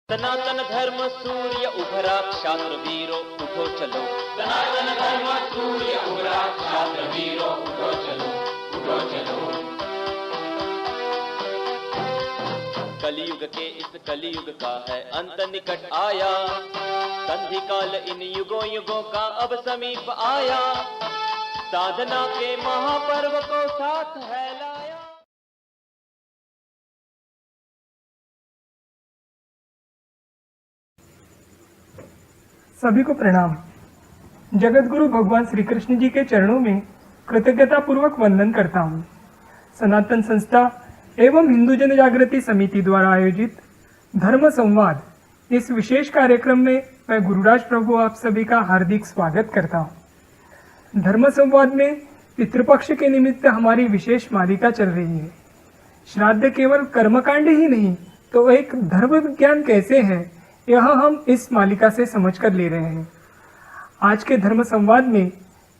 सनातन धर्म सूर्य उभरा क्षात्र वीरो उठो चलो। सनातन धर्म सूर्य उभरा क्षात्र वीरो उठो चलो, उठो चलो। कलयुग के इस कलयुग का है अंत निकट आया, संधि काल इन युगों युगों का अब समीप आया, साधना के महापर्व को साथ है लाया। सभी को प्रणाम। जगत गुरु भगवान श्री कृष्ण जी के चरणों में कृतज्ञता पूर्वक वंदन करता हूँ। सनातन संस्था एवं हिंदू जन जागृति समिति द्वारा आयोजित धर्म संवाद इस विशेष कार्यक्रम में मैं गुरुराज प्रभु आप सभी का हार्दिक स्वागत करता हूँ। धर्म संवाद में पितृपक्ष के निमित्त हमारी विशेष मालिका चल रही है। श्राद्ध केवल कर्मकांड ही नहीं तो एक धर्म विज्ञान कैसे है, यह हम इस मालिका से समझकर ले रहे हैं। आज के धर्म संवाद में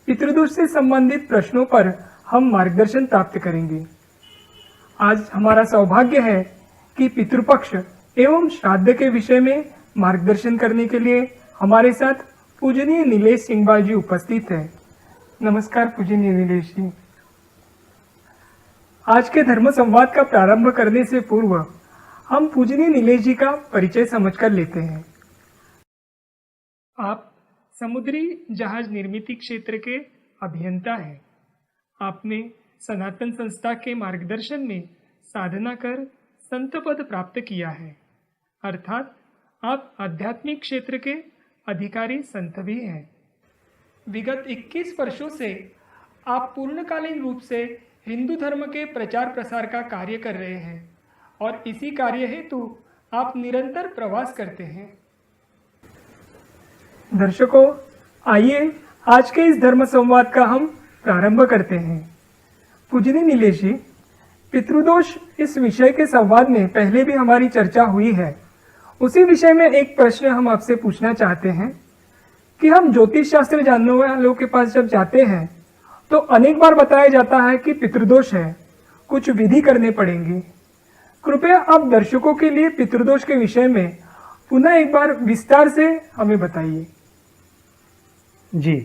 पितृदोष से संबंधित प्रश्नों पर हम मार्गदर्शन प्राप्त करेंगे। आज हमारा सौभाग्य है कि पितृपक्ष एवं श्राद्ध के विषय में मार्गदर्शन करने के लिए हमारे साथ पूजनीय नीलेश सिंघवाल जी उपस्थित है। नमस्कार पूजनीय नीलेश जी। आज के धर्म संवाद का प्रारंभ करने से पूर्व हम पूजनीय नीलेश जी का परिचय समझकर लेते हैं। आप समुद्री जहाज निर्मित क्षेत्र के अभियंता हैं। आपने सनातन संस्था के मार्गदर्शन में साधना कर संत पद प्राप्त किया है, अर्थात आप आध्यात्मिक क्षेत्र के अधिकारी संत भी हैं। विगत 21 वर्षों से आप पूर्णकालीन रूप से हिंदू धर्म के प्रचार प्रसार का कार्य कर रहे हैं और इसी कार्य हेतु आप निरंतर प्रवास करते हैं। दर्शकों, आइए आज के इस धर्म संवाद का हम प्रारंभ करते हैं। पूजनीय नीलेश जी, पितृदोष इस विषय के संवाद में पहले भी हमारी चर्चा हुई है। उसी विषय में एक प्रश्न हम आपसे पूछना चाहते हैं कि हम ज्योतिष शास्त्र जानने वालों के पास जब जाते हैं तो अनेक बार बताया जाता है कि पितृदोष है, कुछ विधि करने पड़ेंगे। कृपया आप दर्शकों के लिए पितृदोष के विषय में पुनः एक बार विस्तार से हमें बताइए। जी,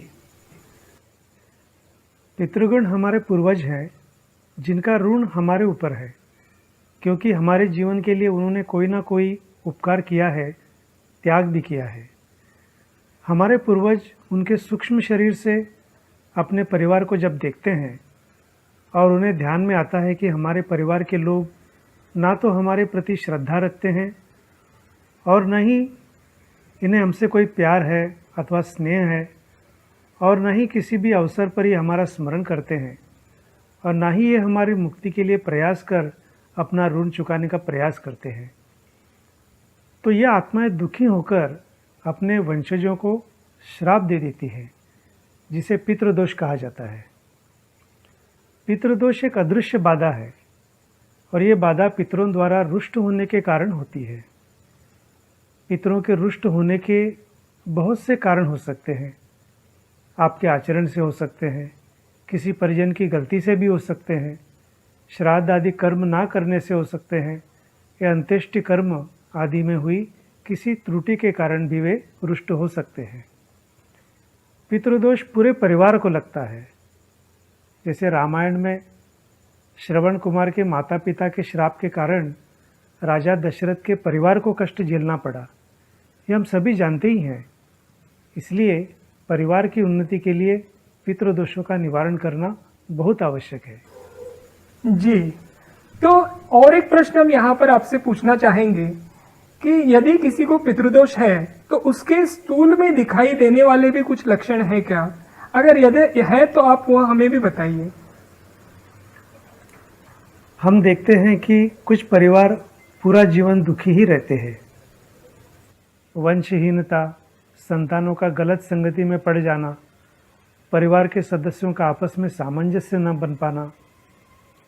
पितृगण हमारे पूर्वज हैं जिनका ऋण हमारे ऊपर है, क्योंकि हमारे जीवन के लिए उन्होंने कोई ना कोई उपकार किया है, त्याग भी किया है। हमारे पूर्वज उनके सूक्ष्म शरीर से अपने परिवार को जब देखते हैं और उन्हें ध्यान में आता है कि हमारे परिवार के लोग ना तो हमारे प्रति श्रद्धा रखते हैं और न ही इन्हें हमसे कोई प्यार है अथवा स्नेह है, और न ही किसी भी अवसर पर ही हमारा स्मरण करते हैं, और ना ही ये हमारी मुक्ति के लिए प्रयास कर अपना ऋण चुकाने का प्रयास करते हैं। तो ये आत्माएं दुखी होकर अपने वंशजों को श्राप दे देती है, जिसे पितृदोष कहा जाता है। पितृदोष एक अदृश्य बाधा है और ये बाधा पितरों द्वारा रुष्ट होने के कारण होती है। पितरों के रुष्ट होने के बहुत से कारण हो सकते हैं। आपके आचरण से हो सकते हैं, किसी परिजन की गलती से भी हो सकते हैं, श्राद्ध आदि कर्म ना करने से हो सकते हैं, या अंत्येष्टि कर्म आदि में हुई किसी त्रुटि के कारण भी वे रुष्ट हो सकते हैं। पितृदोष पूरे परिवार को लगता है। जैसे रामायण में श्रवण कुमार के माता पिता के श्राप के कारण राजा दशरथ के परिवार को कष्ट झेलना पड़ा, ये हम सभी जानते ही हैं। इसलिए परिवार की उन्नति के लिए पितृदोषों का निवारण करना बहुत आवश्यक है। जी, तो और एक प्रश्न हम यहाँ पर आपसे पूछना चाहेंगे कि यदि किसी को पितृदोष है तो उसके स्थूल में दिखाई देने वाले भी कुछ लक्षण है क्या? अगर यदि है तो आप वह हमें भी बताइए। हम देखते हैं कि कुछ परिवार पूरा जीवन दुखी ही रहते हैं। वंशहीनता, संतानों का गलत संगति में पड़ जाना, परिवार के सदस्यों का आपस में सामंजस्य न बन पाना,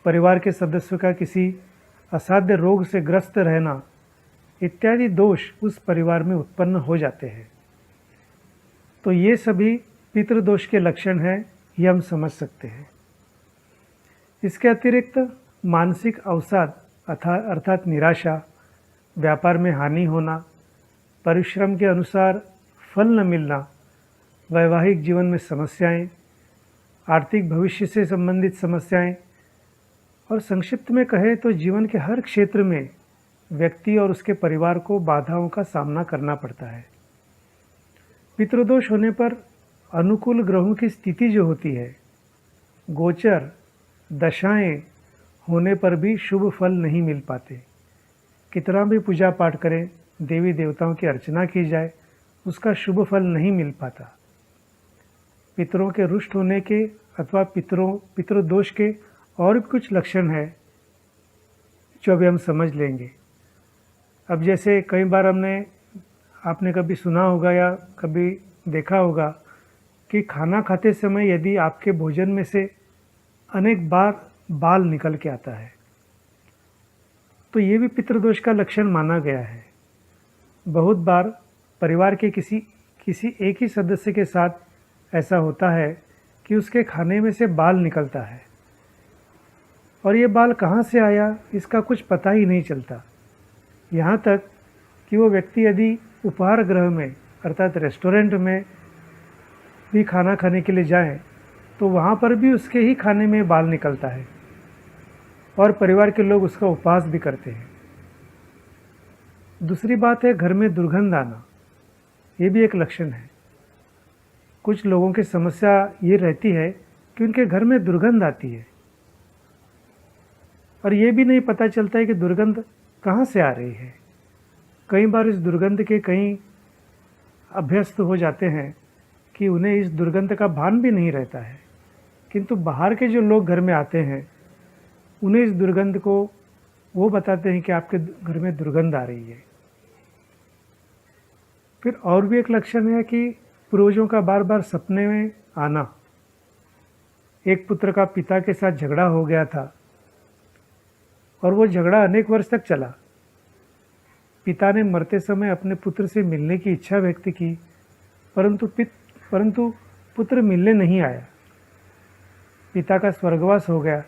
परिवार के सदस्यों का किसी असाध्य रोग से ग्रस्त रहना इत्यादि दोष उस परिवार में उत्पन्न हो जाते हैं। तो ये सभी पितृदोष के लक्षण हैं, ये हम समझ सकते हैं। इसके अतिरिक्त मानसिक अवसाद अर्थात निराशा, व्यापार में हानि होना, परिश्रम के अनुसार फल न मिलना, वैवाहिक जीवन में समस्याएं, आर्थिक भविष्य से संबंधित समस्याएं, और संक्षिप्त में कहें तो जीवन के हर क्षेत्र में व्यक्ति और उसके परिवार को बाधाओं का सामना करना पड़ता है। पितृदोष होने पर अनुकूल ग्रहों की स्थिति जो होती है, गोचर दशाएं होने पर भी शुभ फल नहीं मिल पाते। कितना भी पूजा पाठ करें, देवी देवताओं की अर्चना की जाए, उसका शुभ फल नहीं मिल पाता। पितरों के रुष्ट होने के अथवा पितृदोष के और भी कुछ लक्षण है जो अभी हम समझ लेंगे। अब जैसे कई बार आपने कभी सुना होगा या कभी देखा होगा कि खाना खाते समय यदि आपके भोजन में से अनेक बार बाल निकल के आता है, तो ये भी पितृदोष का लक्षण माना गया है। बहुत बार परिवार के किसी एक ही सदस्य के साथ ऐसा होता है कि उसके खाने में से बाल निकलता है और ये बाल कहाँ से आया इसका कुछ पता ही नहीं चलता। यहाँ तक कि वो व्यक्ति यदि उपहार गृह में अर्थात रेस्टोरेंट में भी खाना खाने के लिए जाए तो वहाँ पर भी उसके ही खाने में बाल निकलता है और परिवार के लोग उसका उपहास भी करते हैं। दूसरी बात है घर में दुर्गंध आना, ये भी एक लक्षण है। कुछ लोगों की समस्या ये रहती है कि उनके घर में दुर्गंध आती है और ये भी नहीं पता चलता है कि दुर्गंध कहाँ से आ रही है। कई बार इस दुर्गंध के कई अभ्यस्त हो जाते हैं कि उन्हें इस दुर्गंध का भान भी नहीं रहता है, किंतु बाहर के जो लोग घर में आते हैं उन्हें इस दुर्गंध को वो बताते हैं कि आपके घर में दुर्गंध आ रही है। फिर और भी एक लक्षण है कि पूर्वजों का बार बार सपने में आना। एक पुत्र का पिता के साथ झगड़ा हो गया था और वो झगड़ा अनेक वर्ष तक चला। पिता ने मरते समय अपने पुत्र से मिलने की इच्छा व्यक्त की, परंतु पुत्र मिलने नहीं आया। पिता का स्वर्गवास हो गया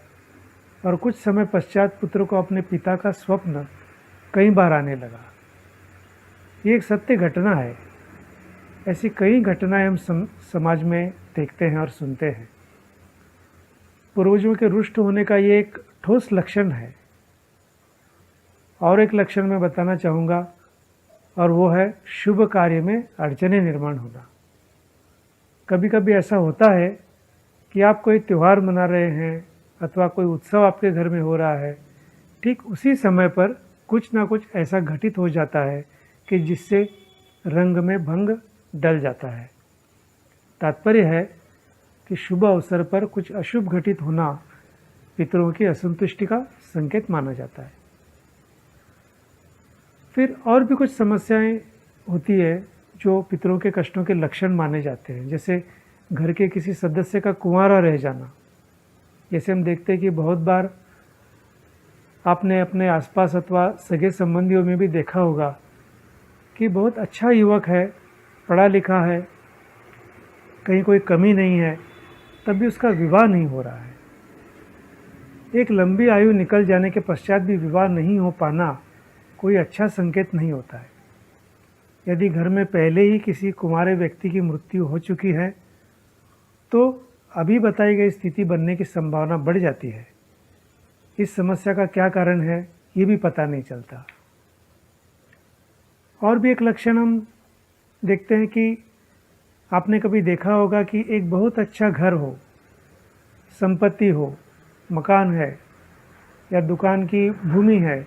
और कुछ समय पश्चात पुत्र को अपने पिता का स्वप्न कई बार आने लगा। ये एक सत्य घटना है। ऐसी कई घटनाएं हम समाज में देखते हैं और सुनते हैं। पूर्वजों के रुष्ट होने का ये एक ठोस लक्षण है। और एक लक्षण मैं बताना चाहूँगा और वो है शुभ कार्य में अड़चनें निर्माण होना। कभी कभी ऐसा होता है कि आप कोई त्यौहार मना रहे हैं अथवा कोई उत्सव आपके घर में हो रहा है, ठीक उसी समय पर कुछ ना कुछ ऐसा घटित हो जाता है कि जिससे रंग में भंग डल जाता है। तात्पर्य है कि शुभ अवसर पर कुछ अशुभ घटित होना पितरों की असंतुष्टि का संकेत माना जाता है। फिर और भी कुछ समस्याएं होती है जो पितरों के कष्टों के लक्षण माने जाते हैं, जैसे घर के किसी सदस्य का कुंवारा रह जाना। जैसे हम देखते हैं कि बहुत बार आपने अपने आसपास अथवा सगे संबंधियों में भी देखा होगा कि बहुत अच्छा युवक है, पढ़ा लिखा है, कहीं कोई कमी नहीं है, तब भी उसका विवाह नहीं हो रहा है। एक लंबी आयु निकल जाने के पश्चात भी विवाह नहीं हो पाना कोई अच्छा संकेत नहीं होता है। यदि घर में पहले ही किसी कुंवारे व्यक्ति की मृत्यु हो चुकी है तो अभी बताई गई स्थिति बनने की संभावना बढ़ जाती है। इस समस्या का क्या कारण है ये भी पता नहीं चलता। और भी एक लक्षण हम देखते हैं कि आपने कभी देखा होगा कि एक बहुत अच्छा घर हो, संपत्ति हो, मकान है या दुकान की भूमि है,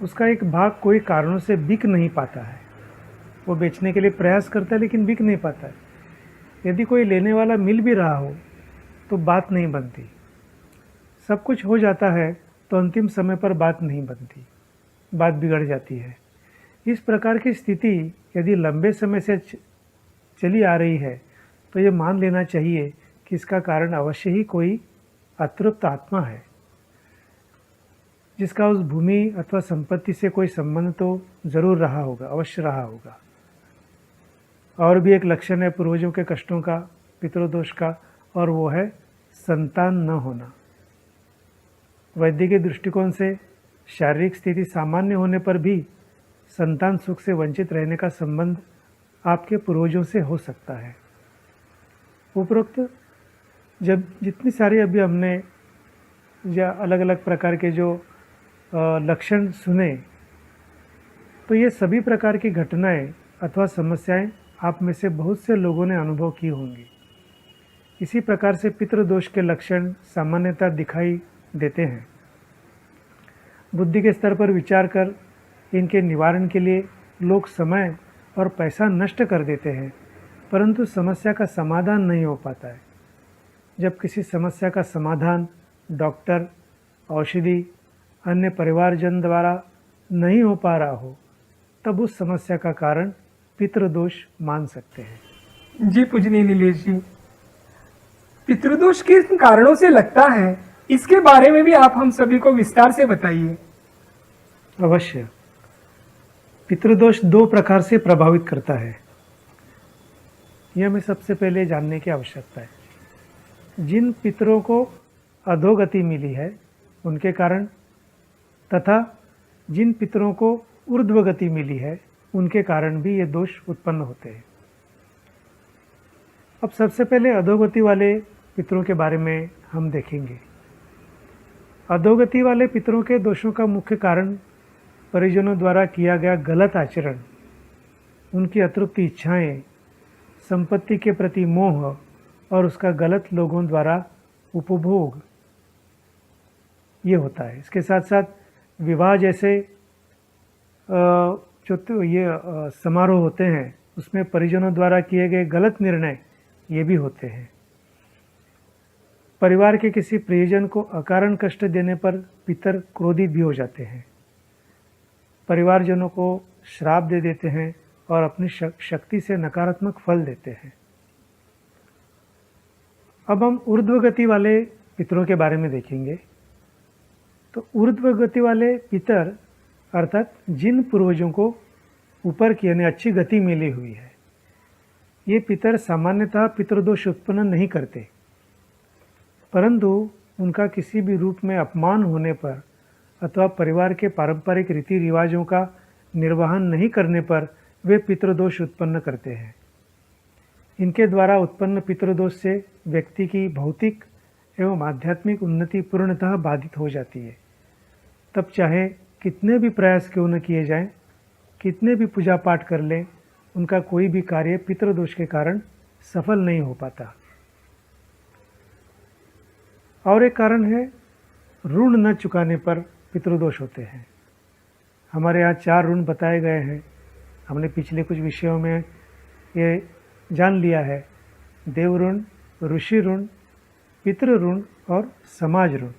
उसका एक भाग कोई कारणों से बिक नहीं पाता है। वो बेचने के लिए प्रयास करता है लेकिन बिक नहीं पाता है। यदि कोई लेने वाला मिल भी रहा हो तो बात नहीं बनती। सब कुछ हो जाता है तो अंतिम समय पर बात नहीं बनती, बात बिगड़ जाती है। इस प्रकार की स्थिति यदि लंबे समय से चली आ रही है तो ये मान लेना चाहिए कि इसका कारण अवश्य ही कोई अतृप्त आत्मा है, जिसका उस भूमि अथवा संपत्ति से कोई संबंध तो जरूर रहा होगा, अवश्य रहा होगा। और भी एक लक्षण है पूर्वजों के कष्टों का, पितृदोष का, और वो है संतान न होना। वैद्य के दृष्टिकोण से शारीरिक स्थिति सामान्य होने पर भी संतान सुख से वंचित रहने का संबंध आपके पूर्वजों से हो सकता है। उपरोक्त जब जितनी सारी अभी हमने या अलग अलग प्रकार के जो लक्षण सुने, तो ये सभी प्रकार की घटनाएं अथवा समस्याएं आप में से बहुत से लोगों ने अनुभव की होंगी। इसी प्रकार से पितृदोष के लक्षण सामान्यतः दिखाई देते हैं। बुद्धि के स्तर पर विचार कर इनके निवारण के लिए लोग समय और पैसा नष्ट कर देते हैं, परंतु समस्या का समाधान नहीं हो पाता है। जब किसी समस्या का समाधान डॉक्टर, औषधि, अन्य परिवारजन द्वारा नहीं हो पा रहा हो, तब उस समस्या का कारण पितृदोष मान सकते हैं। जी पूजनीय नीलेश जी, पितृदोष किन कारणों से लगता है, इसके बारे में भी आप हम सभी को विस्तार से बताइए। अवश्य। पितृदोष दो प्रकार से प्रभावित करता है, यह हमें सबसे पहले जानने की आवश्यकता है। जिन पितरों को अधोगति मिली है उनके कारण, तथा जिन पितरों को ऊर्ध्वगति मिली है उनके कारण भी ये दोष उत्पन्न होते हैं। अब सबसे पहले अधोगति वाले पितरों के बारे में हम देखेंगे। अधोगति वाले पितरों के दोषों का मुख्य कारण परिजनों द्वारा किया गया गलत आचरण, उनकी अतृप्त इच्छाएं, संपत्ति के प्रति मोह और उसका गलत लोगों द्वारा उपभोग, ये होता है। इसके साथ साथ विवाह जैसे जो ये समारोह होते हैं उसमें परिजनों द्वारा किए गए गलत निर्णय ये भी होते हैं। परिवार के किसी प्रियजन को अकारण कष्ट देने पर पितर क्रोधित भी हो जाते हैं, परिवारजनों को श्राप दे देते हैं और अपनी शक्ति से नकारात्मक फल देते हैं। अब हम ऊर्ध्वगति वाले पितरों के बारे में देखेंगे। तो ऊर्ध्वगति वाले पितर अर्थात जिन पूर्वजों को ऊपर की यानी अच्छी गति मिली हुई है, ये पितर सामान्यतः पितृदोष उत्पन्न नहीं करते, परंतु उनका किसी भी रूप में अपमान होने पर अथवा परिवार के पारंपरिक रीति रिवाजों का निर्वहन नहीं करने पर वे पितृदोष उत्पन्न करते हैं। इनके द्वारा उत्पन्न पितृदोष से व्यक्ति की भौतिक एवं आध्यात्मिक उन्नति पूर्णतः बाधित हो जाती है। तब चाहे कितने भी प्रयास क्यों न किए जाएं, कितने भी पूजा पाठ कर लें, उनका कोई भी कार्य पितृदोष के कारण सफल नहीं हो पाता। और एक कारण है ऋण न चुकाने पर पितृदोष होते हैं। हमारे यहाँ 4 ऋण बताए गए हैं। हमने पिछले कुछ विषयों में ये जान लिया है, देव ऋण, ऋषि ऋण, पितृ ऋण और समाज ऋण।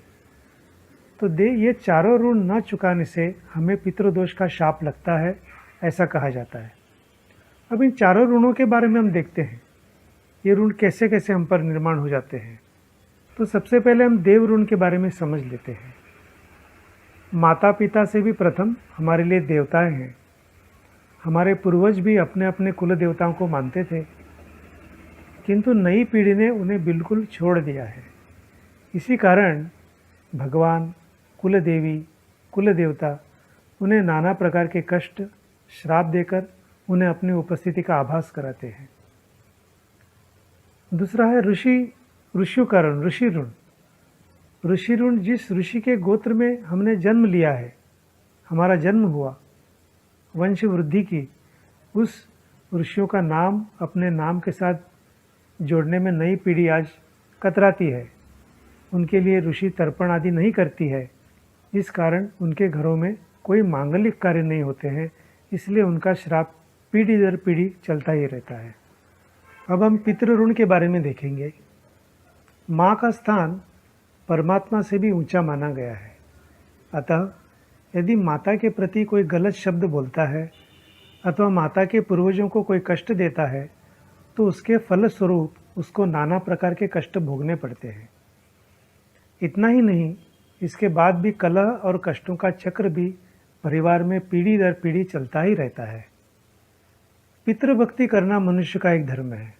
तो ये चारों ऋण न चुकाने से हमें पितृदोष का शाप लगता है, ऐसा कहा जाता है। अब इन चारों ऋणों के बारे में हम देखते हैं, ये ऋण कैसे कैसे हम पर निर्माण हो जाते हैं। तो सबसे पहले हम देव ऋण के बारे में समझ लेते हैं। माता पिता से भी प्रथम हमारे लिए देवताएं हैं। हमारे पूर्वज भी अपने अपने कुल देवताओं को मानते थे, किंतु नई पीढ़ी ने उन्हें बिल्कुल छोड़ दिया है। इसी कारण भगवान, कुल देवी, कुल देवता उन्हें नाना प्रकार के कष्ट, श्राप देकर उन्हें अपनी उपस्थिति का आभास कराते हैं। दूसरा है ऋषियों का ऋण, ऋषि ऋण। ऋषि ऋण जिस ऋषि के गोत्र में हमने जन्म लिया है, हमारा जन्म हुआ, वंश वृद्धि की, उस ऋषियों का नाम अपने नाम के साथ जोड़ने में नई पीढ़ी आज कतराती है। उनके लिए ऋषि तर्पण आदि नहीं करती है। इस कारण उनके घरों में कोई मांगलिक कार्य नहीं होते हैं, इसलिए उनका श्राप पीढ़ी दर पीढ़ी चलता ही रहता है। अब हम पितृ ऋण के बारे में देखेंगे। माँ का स्थान परमात्मा से भी ऊंचा माना गया है। अतः यदि माता के प्रति कोई गलत शब्द बोलता है अथवा माता के पूर्वजों को कोई कष्ट देता है, तो उसके फलस्वरूप उसको नाना प्रकार के कष्ट भोगने पड़ते हैं। इतना ही नहीं, इसके बाद भी कलह और कष्टों का चक्र भी परिवार में पीढ़ी दर पीढ़ी चलता ही रहता है। पितृभक्ति करना मनुष्य का एक धर्म है।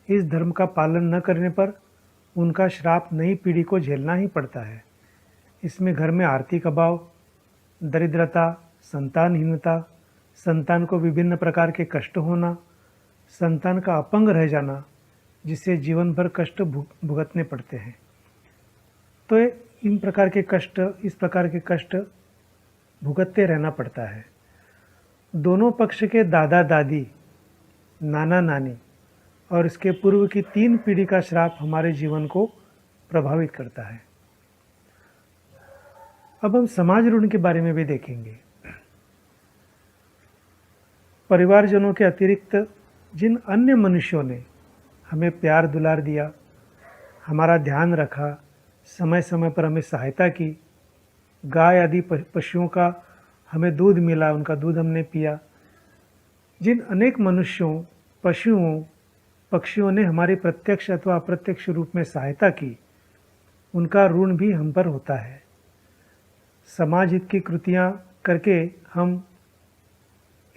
इस धर्म का पालन न करने पर उनका श्राप नई पीढ़ी को झेलना ही पड़ता है। इसमें घर में आर्थिक अभाव, दरिद्रता, संतानहीनता, संतान को विभिन्न प्रकार के कष्ट होना, संतान का अपंग रह जाना, जिससे जीवन भर कष्ट भुगतने पड़ते हैं। तो इस प्रकार के कष्ट भुगतते रहना पड़ता है। दोनों पक्ष के दादा दादी, नाना नानी और इसके पूर्व की 3 पीढ़ी का श्राप हमारे जीवन को प्रभावित करता है। अब हम समाज ऋण के बारे में भी देखेंगे। परिवारजनों के अतिरिक्त जिन अन्य मनुष्यों ने हमें प्यार दुलार दिया, हमारा ध्यान रखा, समय समय पर हमें सहायता की, गाय आदि पशुओं का हमें दूध मिला, उनका दूध हमने पिया, जिन अनेक मनुष्यों, पशुओं, पक्षियों ने हमारी प्रत्यक्ष अथवा अप्रत्यक्ष रूप में सहायता की, उनका ऋण भी हम पर होता है। समाज हित की कृतियाँ करके हम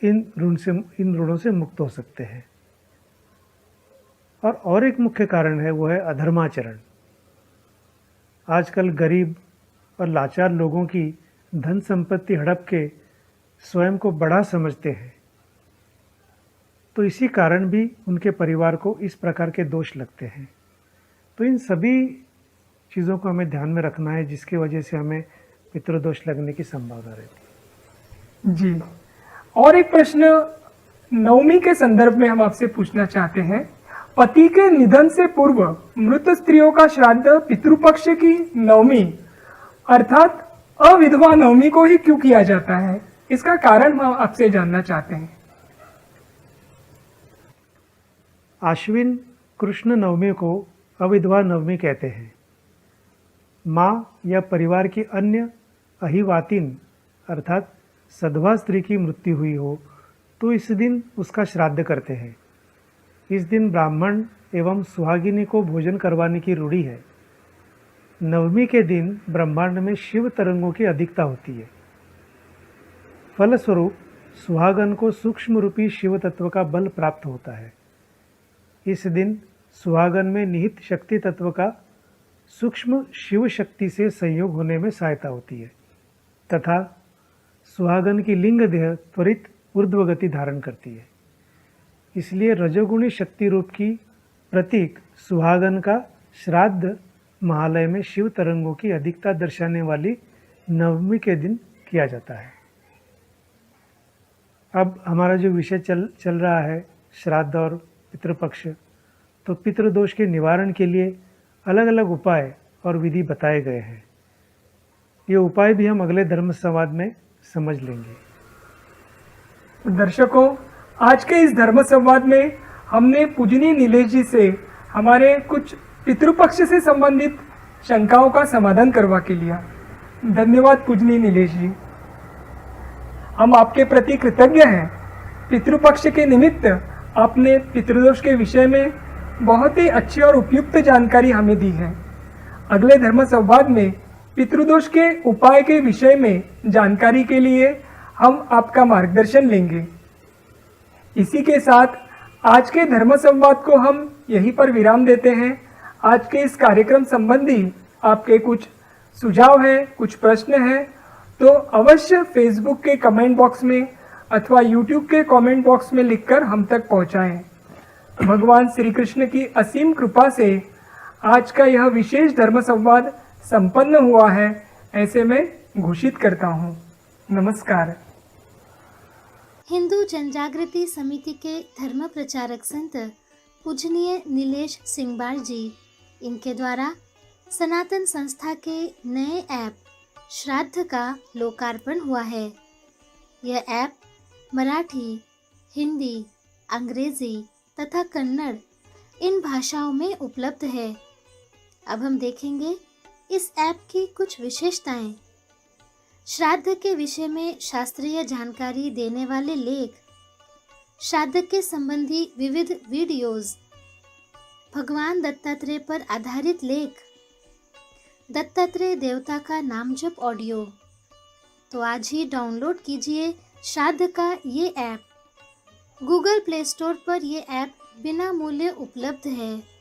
इन ऋणों से मुक्त हो सकते हैं। और एक मुख्य कारण है, वो है अधर्माचरण। आजकल गरीब और लाचार लोगों की धन संपत्ति हड़प के स्वयं को बड़ा समझते हैं, तो इसी कारण भी उनके परिवार को इस प्रकार के दोष लगते हैं। तो इन सभी चीज़ों को हमें ध्यान में रखना है, जिसकी वजह से हमें पितृदोष लगने की संभावना रहती है। जी, और एक प्रश्न नवमी के संदर्भ में हम आपसे पूछना चाहते हैं। पति के निधन से पूर्व मृत स्त्रियों का श्राद्ध पितृपक्ष की नवमी अर्थात अविधवा नवमी को ही क्यों किया जाता है? इसका कारण हम आपसे जानना चाहते हैं। आश्विन कृष्ण नवमी को अविधवा नवमी कहते हैं। माँ या परिवार की अन्य अहिवातिन अर्थात सधवा स्त्री की मृत्यु हुई हो तो इस दिन उसका श्राद्ध करते हैं। इस दिन ब्राह्मण एवं सुहागिनी को भोजन करवाने की रूढ़ी है। नवमी के दिन ब्रह्मांड में शिव तरंगों की अधिकता होती है। फलस्वरूप सुहागन को सूक्ष्म रूपी शिव तत्व का बल प्राप्त होता है। इस दिन सुहागन में निहित शक्ति तत्व का सूक्ष्म शिव शक्ति से संयोग होने में सहायता होती है तथा सुहागन की लिंग देह त्वरित ऊर्ध्वगति धारण करती है। इसलिए रजोगुणी शक्ति रूप की प्रतीक सुहागन का श्राद्ध महालय में शिव तरंगों की अधिकता दर्शाने वाली नवमी के दिन किया जाता है। अब हमारा जो विषय चल रहा है श्राद्ध और पितृपक्ष, तो पितृदोष के निवारण के लिए अलग अलग उपाय और विधि बताए गए हैं। ये उपाय भी हम अगले धर्म संवाद में समझ लेंगे। दर्शकों, आज के इस धर्म संवाद में हमने पूजनीय नीलेश जी से हमारे कुछ पितृपक्ष से संबंधित शंकाओं का समाधान करवा के लिया। धन्यवाद पूजनीय नीलेश जी, हम आपके प्रति कृतज्ञ हैं। पितृपक्ष के निमित्त आपने पितृदोष के विषय में बहुत ही अच्छी और उपयुक्त जानकारी हमें दी है। अगले धर्म संवाद में पितृदोष के उपाय के विषय में जानकारी के लिए हम आपका मार्गदर्शन लेंगे। इसी के साथ आज के धर्म संवाद को हम यहीं पर विराम देते हैं। आज के इस कार्यक्रम संबंधी आपके कुछ सुझाव हैं, कुछ प्रश्न हैं, तो अवश्य फेसबुक के कमेंट बॉक्स में अथवा यूट्यूब के कमेंट बॉक्स में लिखकर हम तक पहुंचाएं। भगवान श्री कृष्ण की असीम कृपा से आज का यह विशेष धर्म संवाद संपन्न हुआ है, ऐसे मैं घोषित करता हूँ। नमस्कार। हिंदू जनजागृति समिति के धर्म प्रचारक संत पूजनीय नीलेश सिंगबार जी, इनके द्वारा सनातन संस्था के नए ऐप श्राद्ध का लोकार्पण हुआ है। यह ऐप मराठी, हिंदी, अंग्रेजी तथा कन्नड़ इन भाषाओं में उपलब्ध है। अब हम देखेंगे इस ऐप की कुछ विशेषताएं। श्राद्ध के विषय में शास्त्रीय जानकारी देने वाले लेख, श्राद्ध के संबंधी विविध वीडियोस, भगवान दत्तात्रेय पर आधारित लेख, दत्तात्रेय देवता का नाम जप ऑडियो। तो आज ही डाउनलोड कीजिए श्राद्ध का ये ऐप। गूगल प्ले स्टोर पर ये ऐप बिना मूल्य उपलब्ध है।